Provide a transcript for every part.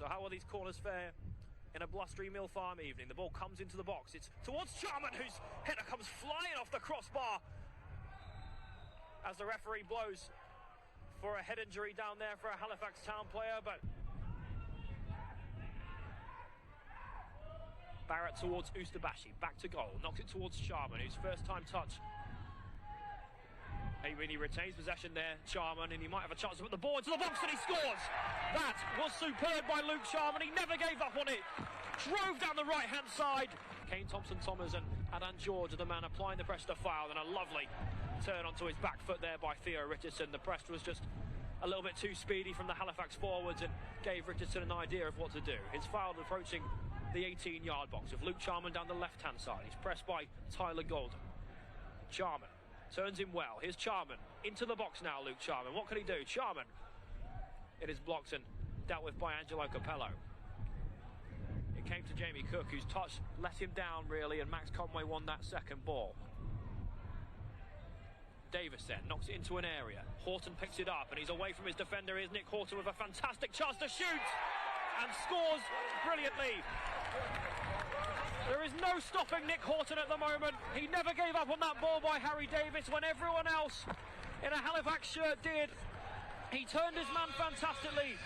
So how will these corners fare in a blustery Mill Farm evening? The ball comes into the box. It's towards Charman, whose header comes flying off the crossbar as the referee blows for a head injury down there for a Halifax Town player. But Barrett towards Ustabashi, back to goal, knocks it towards Charman, whose first time touch. He retains possession there, Charman, and he might have a chance to put the ball into the box, and he scores! That was superb by Luke Charman. He never gave up on it. Drove down the right-hand side. Kane Thompson-Thomas and Adan George are the man applying the pressure to foul, and a lovely turn onto his back foot there by Theo Richardson. The press was just a little bit too speedy from the Halifax forwards and gave Richardson an idea of what to do. His foul approaching the 18-yard box with Luke Charman down the left-hand side. He's pressed by Tyler Golden. Charman turns him well. Here's Charman into the box now. Luke Charman, what can he do? Charman, it is blocked and dealt with by Angelo Capello. It came to Jamie Cook, whose touch let him down really, and Max Conway won that second ball. Davis then knocks it into an area. Horton picks it up and he's away from his defender. Here's Nick Horton with a fantastic chance to shoot and scores brilliantly. There is no stopping Nick Horton at the moment. He never gave up on that ball by Harry Davis when everyone else in a Halifax shirt did. He turned his man fantastically,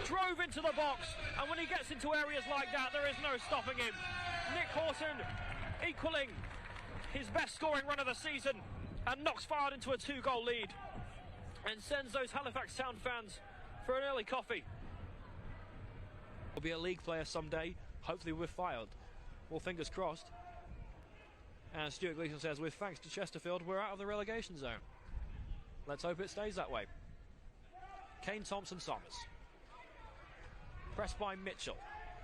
drove into the box, and when he gets into areas like that, there is no stopping him. Nick Horton equaling his best scoring run of the season and knocks Fylde into a 2-goal lead and sends those Halifax Town fans for an early coffee. Will be a league player someday, hopefully with Fylde. Well, fingers crossed. And Stuart Gleeson says, with thanks to Chesterfield, we're out of the relegation zone. Let's hope it stays that way. Kane Thompson-Thomas. Pressed by Mitchell,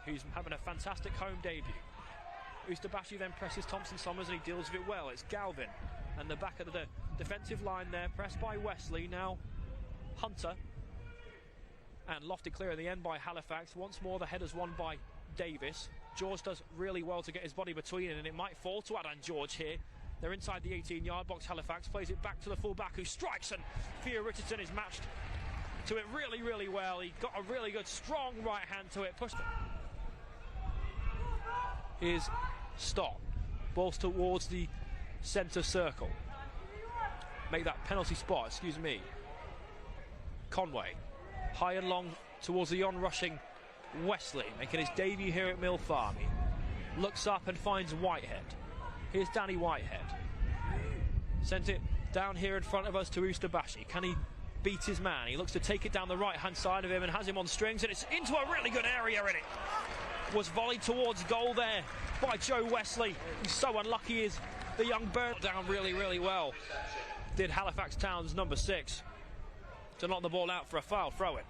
who's having a fantastic home debut. Ustabashi then presses Thompson-Thomas and he deals with it well. It's Galvin and the back of the defensive line there, pressed by Wesley. Now Hunter. And lofted clear in the end by Halifax. Once more the header's won by Davis. George does really well to get his body between it, and it might fall to Adan George here. They're inside the 18-yard box. Halifax plays it back to the full-back, who strikes, and Theo Richardson is matched to it really, really well. He got a really good, strong right hand to it. Pushed it. Here's Stott. Balls towards the centre circle. Make that penalty spot, excuse me. Conway. High and long towards the on-rushing Wesley, making his debut here at Mill Farm. He looks up and finds Whitehead. Here's Danny Whitehead. Sends it down here in front of us to Ustabashi. Can he beat his man? He looks to take it down the right-hand side of him and has him on strings, and it's into a really good area, and it was volleyed towards goal there by Joe Wesley. He's so unlucky, is the young bird. Down really, really well did Halifax Town's number 6 to knock the ball out for a foul throw-in.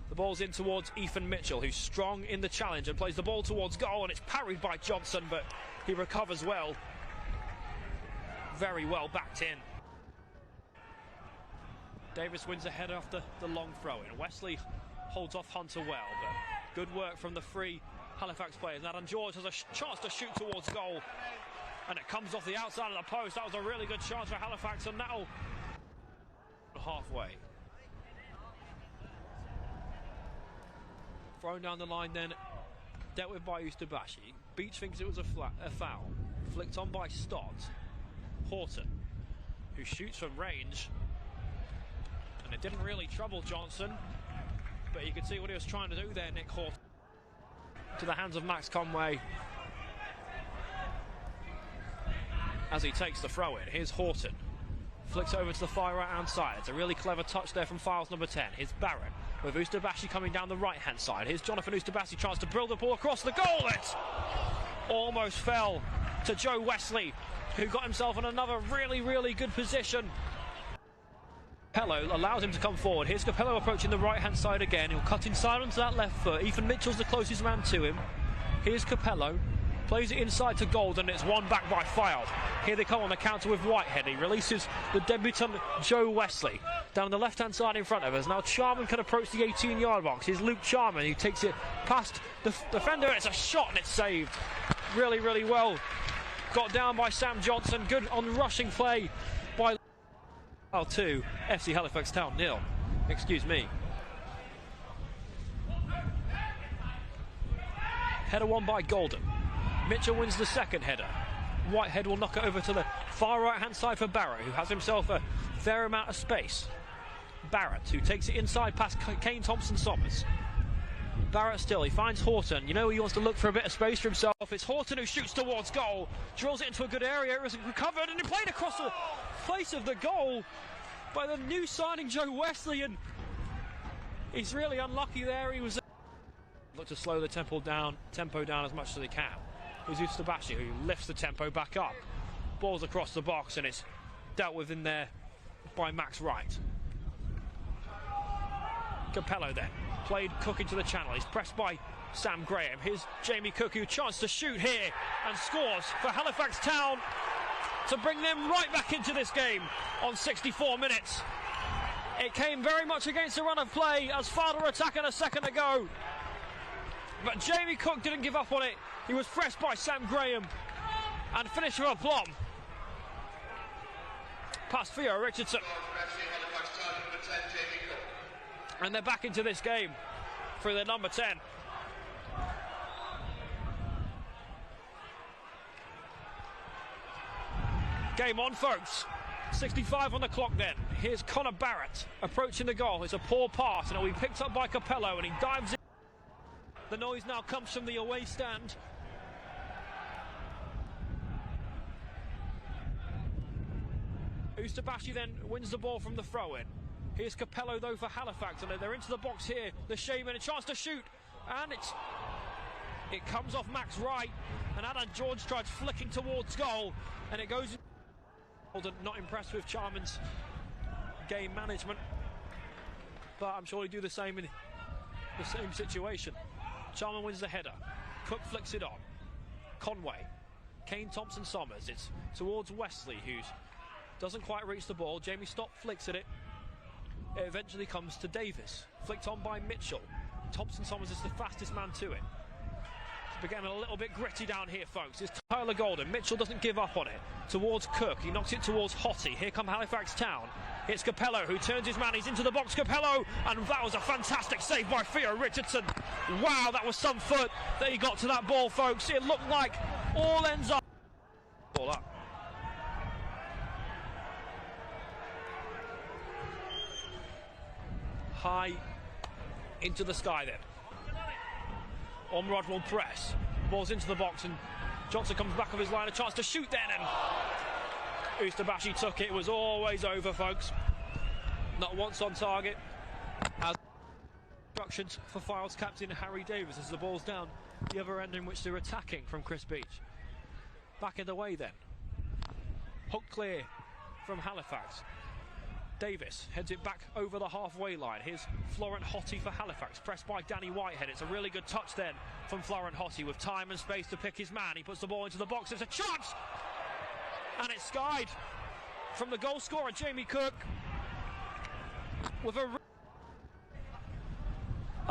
The ball's in towards Ethan Mitchell, who's strong in the challenge and plays the ball towards goal, and it's parried by Johnson, but he recovers well. Very well backed in. Davis wins the header off the long throw-in. Wesley holds off Hunter well, but good work from the three Halifax players. Adan George has a chance to shoot towards goal, and it comes off the outside of the post. That was a really good chance for Halifax, and that'll halfway. Thrown down the line then, dealt with by Ustabashi. Beach thinks it was a foul. Flicked on by Stott. Horton, who shoots from range. And it didn't really trouble Johnson, but you could see what he was trying to do there, Nick Horton. To the hands of Max Conway as he takes the throw in. Here's Horton. Flicks over to the far right-hand side. It's a really clever touch there from Fylde's number 10. Here's Barrett with Ustabashi coming down the right-hand side. Here's Jonathan Ustabashi, chance to drill the ball across the goal. It almost fell to Joe Wesley, who got himself in another really, really good position. Capello allows him to come forward. Here's Capello approaching the right-hand side again. He'll cut inside onto that left foot. Ethan Mitchell's the closest man to him. Here's Capello. Plays it inside to Golden. It's won back by Fylde. Here they come on the counter with Whitehead. He releases the debutant Joe Wesley down the left-hand side in front of us. Now Charman can approach the 18-yard box. Here's Luke Charman, who takes it past the defender. It's a shot and it's saved. Really, really well. Got down by Sam Johnson. Good on rushing play by 2. FC Halifax Town 0. Excuse me. Header won by Golden. Mitchell wins the second header. Whitehead will knock it over to the far right-hand side for Barrett, who has himself a fair amount of space. Barrett, who takes it inside past Kane Thompson-Sommers. Barrett still, he finds Horton. You know he wants to look for a bit of space for himself. It's Horton who shoots towards goal, drills it into a good area, it was recovered, and it played across the face of the goal by the new signing Joe Wesley, and he's really unlucky there. He was look to slow the tempo down as much as he can. It's Ustabashi who lifts the tempo back up. Ball's across the box, and it's dealt with in there by Max Wright. Capello then played Cook into the channel. He's pressed by Sam Graham. Here's Jamie Cook, who chance to shoot here and scores for Halifax Town to bring them right back into this game on 64 minutes. It came very much against the run of play as Fylde were attacking a second ago, but Jamie Cook didn't give up on it. He was pressed by Sam Graham and finished with a plum. Past Theo Richardson. And they're back into this game for their number 10. Game on, folks. 65 on the clock then. Here's Connor Barrett approaching the goal. It's a poor pass, and it'll be picked up by Capello, and he dives in. The noise now comes from the away stand. Ustabashi then wins the ball from the throw-in. Here's Capello though for Halifax, and they're into the box here. The Shaman, a chance to shoot, and it comes off Max Wright, and Adam George tries flicking towards goal, and it goes. Not impressed with Charman's game management, but I'm sure he'd do the same in the same situation. Charman wins the header. Cook flicks it on. Conway, Kane Thompson-Sommers. It's towards Wesley, who doesn't quite reach the ball. Jamie Stott flicks at it. It eventually comes to Davis, flicked on by Mitchell. Thompson-Sommers is the fastest man to it. It's becoming a little bit gritty down here, folks. It's Tyler Golden. Mitchell doesn't give up on it. Towards Cook, he knocks it towards Hottie. Here come Halifax Town. It's Capello who turns his man. He's into the box. Capello, and that was a fantastic save by Theo Richardson. Wow, that was some foot that he got to that ball, folks. It looked like all ends up. Ball up. High into the sky then. Ormerod will press. Ball's into the box, and Johnson comes back of his line. A chance to shoot then, and Ustabashi took it. It was always over, folks. Not once on target. As instructions for Fylde's captain Harry Davis as the ball's down the other end in which they're attacking from Chris Beach. Back in the way then. Hook clear from Halifax. Davis heads it back over the halfway line. Here's Florent Hottie for Halifax, pressed by Danny Whitehead. It's a really good touch then from Florent Hottie with time and space to pick his man. He puts the ball into the box. It's a chance! And it's skied from the goal scorer, Jamie Cook, with a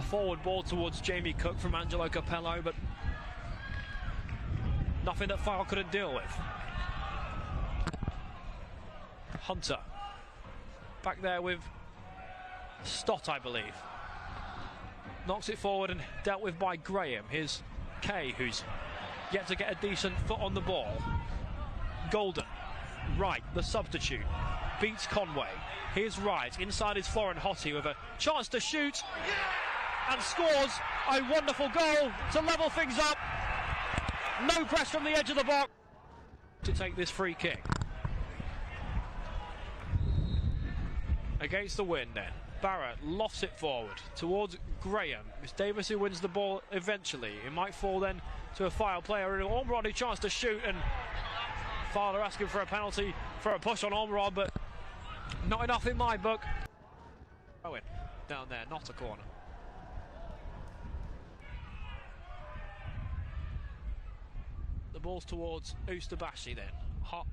forward ball towards Jamie Cook from Angelo Capello, but nothing that Fylde couldn't deal with. Hunter back there with Stott, I believe. Knocks it forward and dealt with by Graham. Here's Kay, who's yet to get a decent foot on the ball. Golden, Wright, the substitute, beats Conway. Here's Wright, inside is Florent Hottie with a chance to shoot and scores a wonderful goal to level things up. No press from the edge of the box to take this free kick. Against the wind then. Barrett lofts it forward towards Graham. It's Davis who wins the ball eventually. It might fall then to a Fylde player. Ormerod who chance to shoot, and Fylde are asking for a penalty for a push on Ormerod, but not enough in my book. Owen down there, not a corner. The ball's towards Ustabashi then.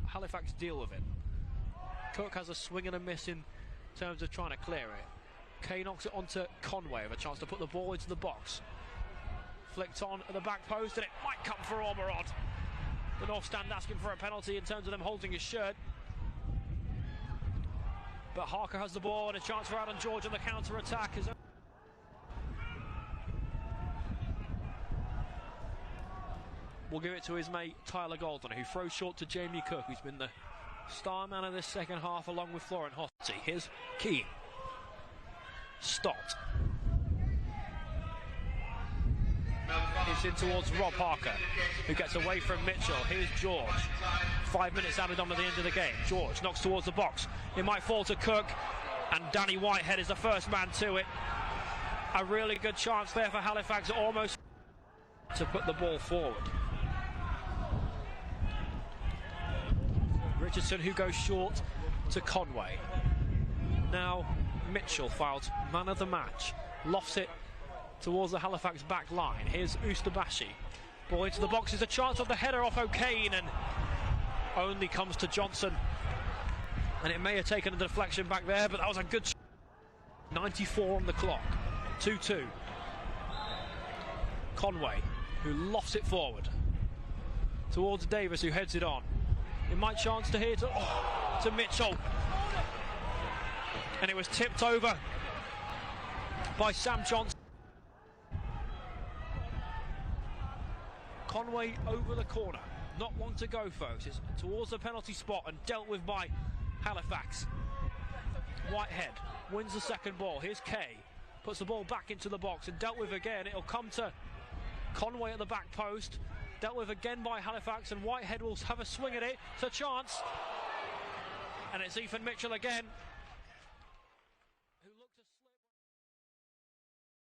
Halifax deal with it. Cook has a swing and a miss in terms of trying to clear it. Kay knocks it onto Conway with a chance to put the ball into the box. Flicked on at the back post, and it might come for Ormerod. The North Stand asking for a penalty in terms of them holding his shirt. But Harker has the ball, and a chance for Adam George on the counter-attack. will give it to his mate Tyler Golden, who throws short to Jamie Cook, who's been the star man of this second half along with Florent Hosty. Here's Keane. Stott. It's in towards Rob Parker, who gets away from Mitchell. Here's George. 5 minutes added on at the end of the game. George knocks towards the box. It might fall to Cook, and Danny Whitehead is the first man to it. A really good chance there for Halifax, almost to put the ball forward. Richardson, who goes short to Conway. Now Mitchell fouls man of the match, lofts it towards the Halifax back line. Here's Ustabashi. Ball into the box is a chance of the header off O'Kane, and only comes to Johnson. And it may have taken a deflection back there, but that was a good 94 on the clock. 2-2. Conway, who lofts it forward towards Davis, who heads it on. It might chance to here to Mitchell. And it was tipped over by Sam Johnson. Conway over the corner. Not long to go, folks. It's towards the penalty spot and dealt with by Halifax. Whitehead wins the second ball. Here's Kay. Puts the ball back into the box and dealt with again. It'll come to Conway at the back post. Dealt with again by Halifax, and Whitehead will have a swing at it. It's a chance. And it's Ethan Mitchell again.